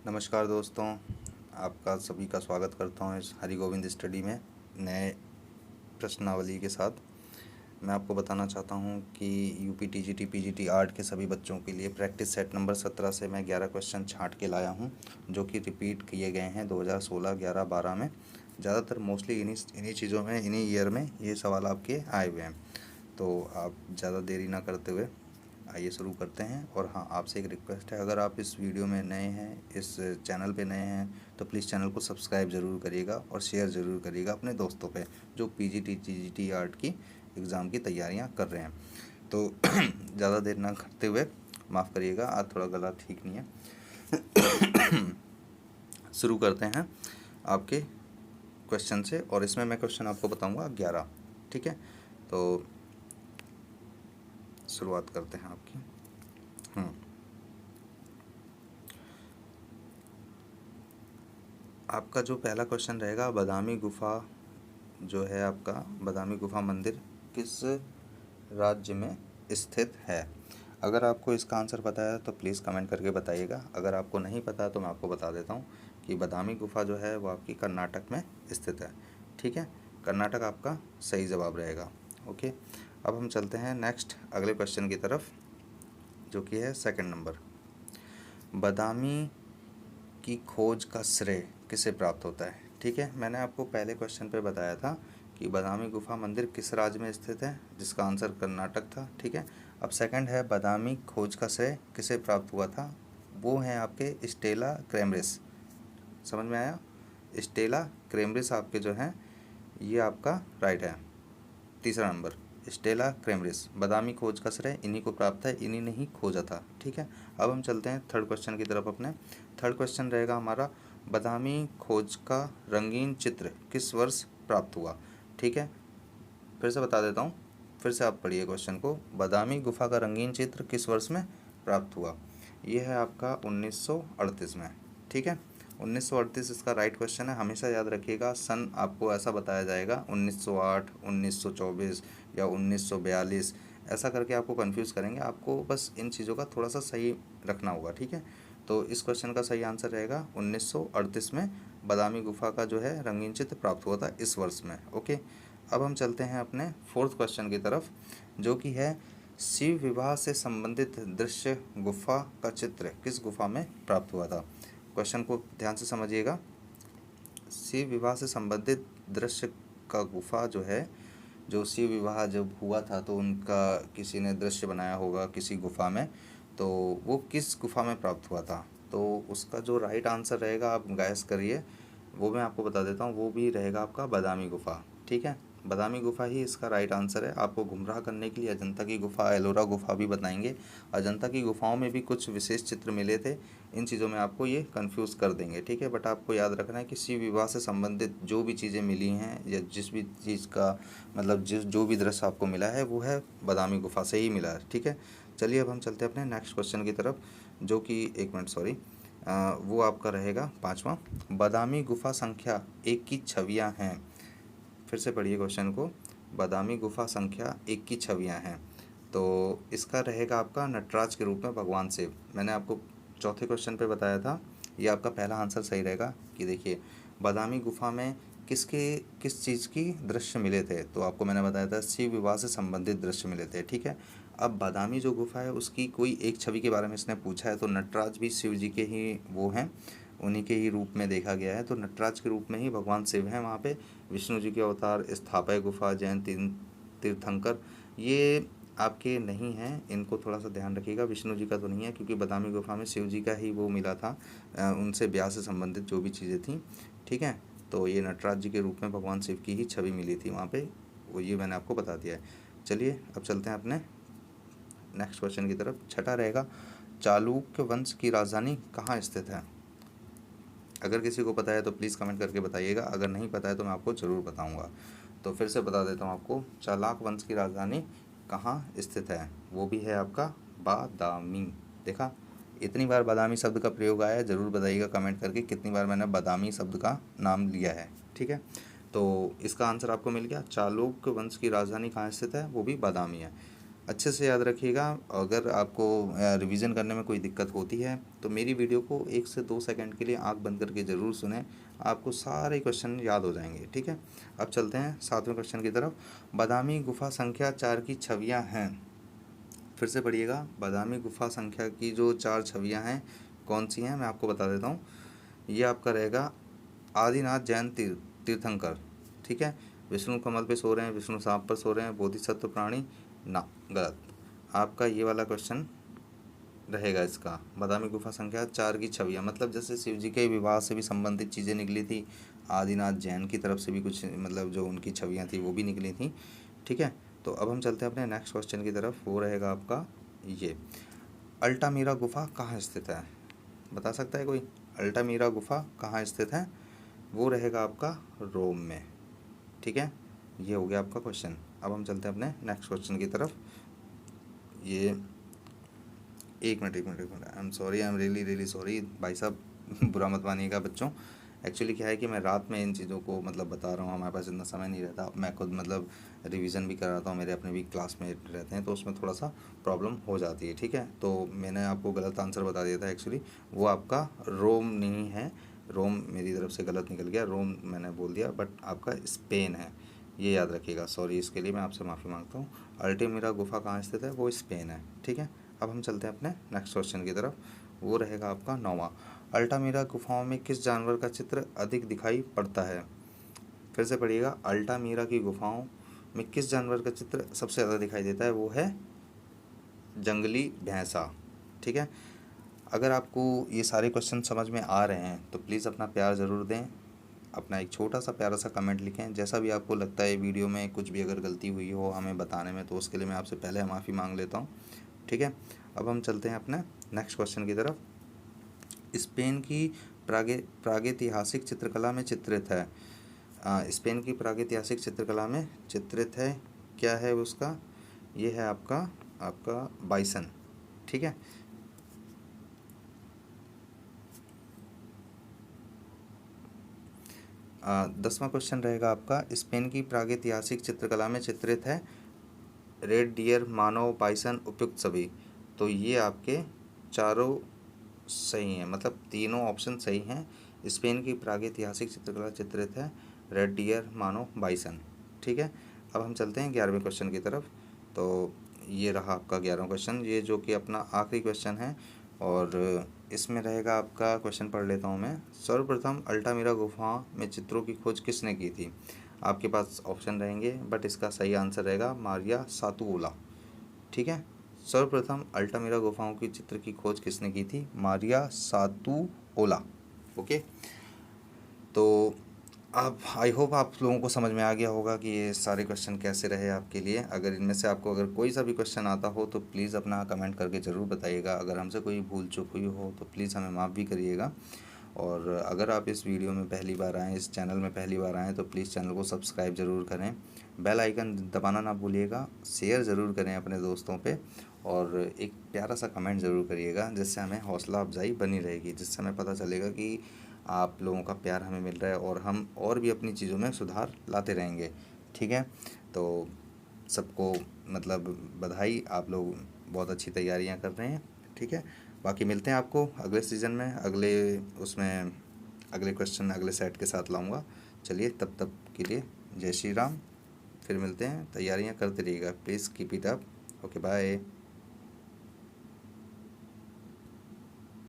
नमस्कार दोस्तों, आपका सभी का स्वागत करता हूँ इस हरि गोविंद स्टडी में नए प्रश्नावली के साथ। मैं आपको बताना चाहता हूँ कि यूपी टीजीटी पीजीटी आर्ट के सभी बच्चों के लिए प्रैक्टिस सेट नंबर 17 से मैं 11 क्वेश्चन छांट के लाया हूँ, जो कि रिपीट किए गए हैं 2016, 11, 12 में। ज़्यादातर मोस्टली इन्हीं चीज़ों में, इन्हीं ईयर में ये सवाल आपके आए हुए हैं। तो आप ज़्यादा देरी ना करते हुए आइए शुरू करते हैं। और हाँ, आपसे एक रिक्वेस्ट है, अगर आप इस वीडियो में नए हैं, इस चैनल पे नए हैं, तो प्लीज़ चैनल को सब्सक्राइब ज़रूर करिएगा और शेयर ज़रूर करिएगा अपने दोस्तों पे जो पीजीटी जीजीटी आर्ट की एग्ज़ाम की तैयारियां कर रहे हैं। तो ज़्यादा देर ना करते हुए, माफ़ करिएगा आज थोड़ा गला ठीक नहीं है। शुरू करते हैं आपके क्वेश्चन से, और इसमें मैं क्वेश्चन आपको बताऊंगा 11। ठीक है, तो शुरुआत करते हैं आपकी। आपका जो पहला क्वेश्चन रहेगा, बादामी गुफा जो है आपका, बादामी गुफा मंदिर किस राज्य में स्थित है? अगर आपको इसका आंसर पता है तो प्लीज़ कमेंट करके बताइएगा। अगर आपको नहीं पता तो मैं आपको बता देता हूँ कि बादामी गुफा जो है वो आपकी कर्नाटक में स्थित है। ठीक है, कर्नाटक आपका सही जवाब रहेगा। ओके, अब हम चलते हैं नेक्स्ट अगले क्वेश्चन की तरफ, जो कि है सेकंड नंबर। बादामी की खोज का श्रेय किसे प्राप्त होता है? ठीक है, मैंने आपको पहले क्वेश्चन पे बताया था कि बादामी गुफा मंदिर किस राज्य में स्थित है, जिसका आंसर कर्नाटक था। ठीक है, अब सेकंड है, बादामी खोज का श्रेय किसे प्राप्त हुआ था? वो हैं आपके स्टेला क्रेमरिस। समझ में आया? स्टेला क्रेमरिस आपके जो हैं, ये आपका राइट है। तीसरा नंबर, स्टेला क्रेमरिस, बादामी खोज का श्रेय इन्हीं को प्राप्त है, इन्हीं ने ही खोजा था। ठीक है, अब हम चलते हैं थर्ड क्वेश्चन की तरफ अपने। थर्ड क्वेश्चन रहेगा हमारा, बादामी खोज का रंगीन चित्र किस वर्ष प्राप्त हुआ? ठीक है, फिर से बता देता हूँ, फिर से आप पढ़िए क्वेश्चन को। बादामी गुफा का रंगीन चित्र किस वर्ष में प्राप्त हुआ? ये है आपका 1938 में। ठीक है, 1938 इसका राइट क्वेश्चन है। हमेशा याद रखिएगा, सन आपको ऐसा बताया जाएगा 1908, 1924 या 1942, ऐसा करके आपको कंफ्यूज करेंगे। आपको बस इन चीज़ों का थोड़ा सा सही रखना होगा। ठीक है, तो इस क्वेश्चन का सही आंसर रहेगा 1938 में बादामी गुफा का जो है रंगीन चित्र प्राप्त हुआ था, इस वर्ष में। ओके, अब हम चलते हैं अपने फोर्थ क्वेश्चन की तरफ, जो कि है, शिव विवाह से संबंधित दृश्य गुफा का चित्र किस गुफा में प्राप्त हुआ था? क्वेश्चन को ध्यान से समझिएगा। शिव विवाह से संबंधित दृश्य का गुफा जो है, जो शिव विवाह जब हुआ था तो उनका किसी ने दृश्य बनाया होगा किसी गुफा में, तो वो किस गुफा में प्राप्त हुआ था? तो उसका जो राइट आंसर रहेगा, आप गैस करिए, वो मैं आपको बता देता हूँ, वो भी रहेगा आपका बादामी गुफा। ठीक है, बादामी गुफा ही इसका राइट आंसर है। आपको गुमराह करने के लिए अजंता की गुफा, एलोरा गुफा भी बताएंगे। अजंता की गुफाओं में भी कुछ विशेष चित्र मिले थे, इन चीज़ों में आपको ये कंफ्यूज कर देंगे। ठीक है, बट आपको याद रखना है कि शिव विवाह से संबंधित जो भी चीज़ें मिली हैं, या जिस भी चीज़ का मतलब जो भी दृश्य आपको मिला है, वो है बादामी गुफा से ही मिला है। ठीक है, चलिए अब हम चलते हैं अपने नेक्स्ट क्वेश्चन की तरफ, जो कि एक मिनट सॉरी, वो आपका रहेगा पाँचवा। बादामी गुफा संख्या 1 की छवियाँ हैं। फिर से पढ़िए क्वेश्चन को। बादामी गुफा संख्या 1 की छवियाँ हैं, तो इसका रहेगा आपका नटराज के रूप में भगवान शिव। मैंने आपको चौथे क्वेश्चन पे बताया था, ये आपका पहला आंसर सही रहेगा कि देखिए, बादामी गुफा में किस चीज़ की दृश्य मिले थे, तो आपको मैंने बताया था शिव विवाह से संबंधित दृश्य मिले थे। ठीक है, अब बादामी जो गुफा है उसकी कोई एक छवि के बारे में इसने पूछा है, तो नटराज भी शिव जी के ही वो हैं, उन्हीं के ही रूप में देखा गया है, तो नटराज के रूप में ही भगवान शिव हैं वहाँ पे। विष्णु जी के अवतार, स्थापय गुफा, जैन तीर्थंकर, ये आपके नहीं हैं, इनको थोड़ा सा ध्यान रखिएगा। विष्णु जी का तो नहीं है, क्योंकि बादामी गुफा में शिव जी का ही वो मिला था, उनसे ब्याह से संबंधित जो भी चीज़ें थीं। ठीक है, तो ये नटराज जी के रूप में भगवान शिव की ही छवि मिली थी वहाँ पे, वो ये मैंने आपको बता दिया है। चलिए अब चलते हैं अपने नेक्स्ट क्वेश्चन की तरफ। छठा रहेगा, चालुक्य वंश की राजधानी कहाँ स्थित है? अगर किसी को पता है तो प्लीज़ कमेंट करके बताइएगा, अगर नहीं पता है तो मैं आपको ज़रूर बताऊंगा। तो फिर से बता देता हूँ आपको, चालाक वंश की राजधानी कहाँ स्थित है? वो भी है आपका बादामी। देखा, इतनी बार बादामी शब्द का प्रयोग आया है, ज़रूर बताइएगा कमेंट करके कितनी बार मैंने बादामी शब्द का नाम लिया है। ठीक है, तो इसका आंसर आपको मिल गया, चालुक्य वंश की राजधानी कहाँ स्थित है, वो भी बादामी है। अच्छे से याद रखिएगा। अगर आपको रिवीजन करने में कोई दिक्कत होती है तो मेरी वीडियो को 1 से 2 सेकंड के लिए आंख बंद करके ज़रूर सुने, आपको सारे क्वेश्चन याद हो जाएंगे। ठीक है, अब चलते हैं 7वें क्वेश्चन की तरफ। बादामी गुफा संख्या 4 की छवियां हैं। फिर से पढ़िएगा, बादामी गुफा संख्या की जो 4 छवियां हैं कौन सी हैं, मैं आपको बता देता हूँ। ये आपका रहेगा आदिनाथ जैन तीर्थंकर। ठीक है, विष्णु कमल पे सो रहे हैं, विष्णु सांप पर सो रहे हैं, बोधिसत्व प्राणी ना, गलत। आपका ये वाला क्वेश्चन रहेगा इसका। बादामी गुफा संख्या 4 की छवियाँ, मतलब जैसे शिव जी के विवाह से भी संबंधित चीज़ें निकली थी, आदिनाथ जैन की तरफ से भी कुछ मतलब जो उनकी छवियाँ थी वो भी निकली थी। ठीक है, तो अब हम चलते हैं अपने नेक्स्ट क्वेश्चन की तरफ। वो रहेगा आपका ये, अल्टामीरा गुफा कहाँ स्थित है, बता सकता है कोई? अल्टामीरा गुफा कहाँ स्थित है? वो रहेगा आपका रोम में। ठीक है, ये हो गया आपका क्वेश्चन। अब हम चलते हैं अपने नेक्स्ट क्वेश्चन की तरफ। ये एक minute I am sorry, I am really sorry भाई साहब, बुरा मत मानिएगा बच्चों। एक्चुअली क्या है कि मैं रात में इन चीज़ों को मतलब बता रहा हूँ, हमारे पास इतना समय नहीं रहता। मैं खुद मतलब रिवीजन भी कराता हूँ, मेरे अपने भी क्लासमेट रहते हैं, तो उसमें थोड़ा सा प्रॉब्लम हो जाती है। ठीक है, तो मैंने आपको गलत आंसर बता दिया था एक्चुअली, वो आपका रोम नहीं है। रोम मेरी तरफ से गलत निकल गया, रोम मैंने बोल दिया, बट आपका स्पेन है, ये याद रखिएगा। सॉरी, इसके लिए मैं आपसे माफ़ी मांगता हूँ। अल्टीमीरा गुफा कहाँ स्थित है? वो स्पेन है। ठीक है, अब हम चलते हैं अपने नेक्स्ट क्वेश्चन की तरफ। वो रहेगा आपका 9वां, अल्टामीरा गुफाओं में किस जानवर का चित्र अधिक दिखाई पड़ता है? फिर से पढ़िएगा, अल्टामीरा की गुफाओं में किस जानवर का चित्र सबसे ज़्यादा दिखाई देता है? वो है जंगली भैंसा। ठीक है, अगर आपको ये सारे क्वेश्चन समझ में आ रहे हैं तो प्लीज़ अपना प्यार ज़रूर दें, अपना एक छोटा सा प्यारा सा कमेंट लिखें। जैसा भी आपको लगता है वीडियो में कुछ भी अगर गलती हुई हो हमें बताने में, तो उसके लिए मैं आपसे पहले माफ़ी मांग लेता हूँ। ठीक है, अब हम चलते हैं अपने नेक्स्ट क्वेश्चन की तरफ। स्पेन की प्रागैतिहासिक चित्रकला में चित्रित है, स्पेन की प्रागैतिहासिक चित्रकला में चित्रित है, क्या है उसका? ये है आपका आपका बाइसन। ठीक है, 10वां क्वेश्चन रहेगा आपका, स्पेन की प्रागैतिहासिक चित्रकला में चित्रित है रेड डियर, मानव, बाइसन, उपयुक्त सभी। तो ये आपके चारों सही हैं, मतलब तीनों ऑप्शन सही हैं। स्पेन की प्रागैतिहासिक चित्रकला चित्रित है रेड डियर, मानव, बाइसन। ठीक है, अब हम चलते हैं 11वें क्वेश्चन की तरफ। तो ये रहा आपका 11वां क्वेश्चन, ये जो कि अपना आखिरी क्वेश्चन है, और इसमें रहेगा आपका, क्वेश्चन पढ़ लेता हूँ मैं। सर्वप्रथम अल्टामीरा गुफा में चित्रों की खोज किसने की थी? आपके पास ऑप्शन रहेंगे, बट इसका सही आंसर रहेगा मारिया सातुओला। ठीक है, सर्वप्रथम अल्टामीरा गुफाओं की चित्र की खोज किसने की थी? मारिया सातुओला। ओके, तो अब आई होप आप लोगों को समझ में आ गया होगा कि ये सारे क्वेश्चन कैसे रहे आपके लिए। अगर इनमें से आपको अगर कोई सा भी क्वेश्चन आता हो तो प्लीज़ अपना कमेंट करके ज़रूर बताइएगा। अगर हमसे कोई भूल चूक हुई हो तो प्लीज़ हमें माफ़ भी करिएगा। और अगर आप इस वीडियो में पहली बार आएँ, इस चैनल में पहली बार आएँ, तो प्लीज़ चैनल को सब्सक्राइब ज़रूर करें, बेल आइकन दबाना ना भूलिएगा, शेयर ज़रूर करें अपने दोस्तों पे, और एक प्यारा सा कमेंट ज़रूर करिएगा, जिससे हमें हौसला अफजाई बनी रहेगी, जिससे हमें पता चलेगा कि आप लोगों का प्यार हमें मिल रहा है और हम और भी अपनी चीज़ों में सुधार लाते रहेंगे। ठीक है, तो सबको मतलब बधाई, आप लोग बहुत अच्छी तैयारियां कर रहे हैं। ठीक है, बाकी मिलते हैं आपको अगले सीज़न में, अगले उसमें अगले क्वेश्चन अगले सेट के साथ लाऊंगा। चलिए, तब तक के लिए जय श्री राम, फिर मिलते हैं। तैयारियां करते रहिएगा, please keep it up. Okay, bye.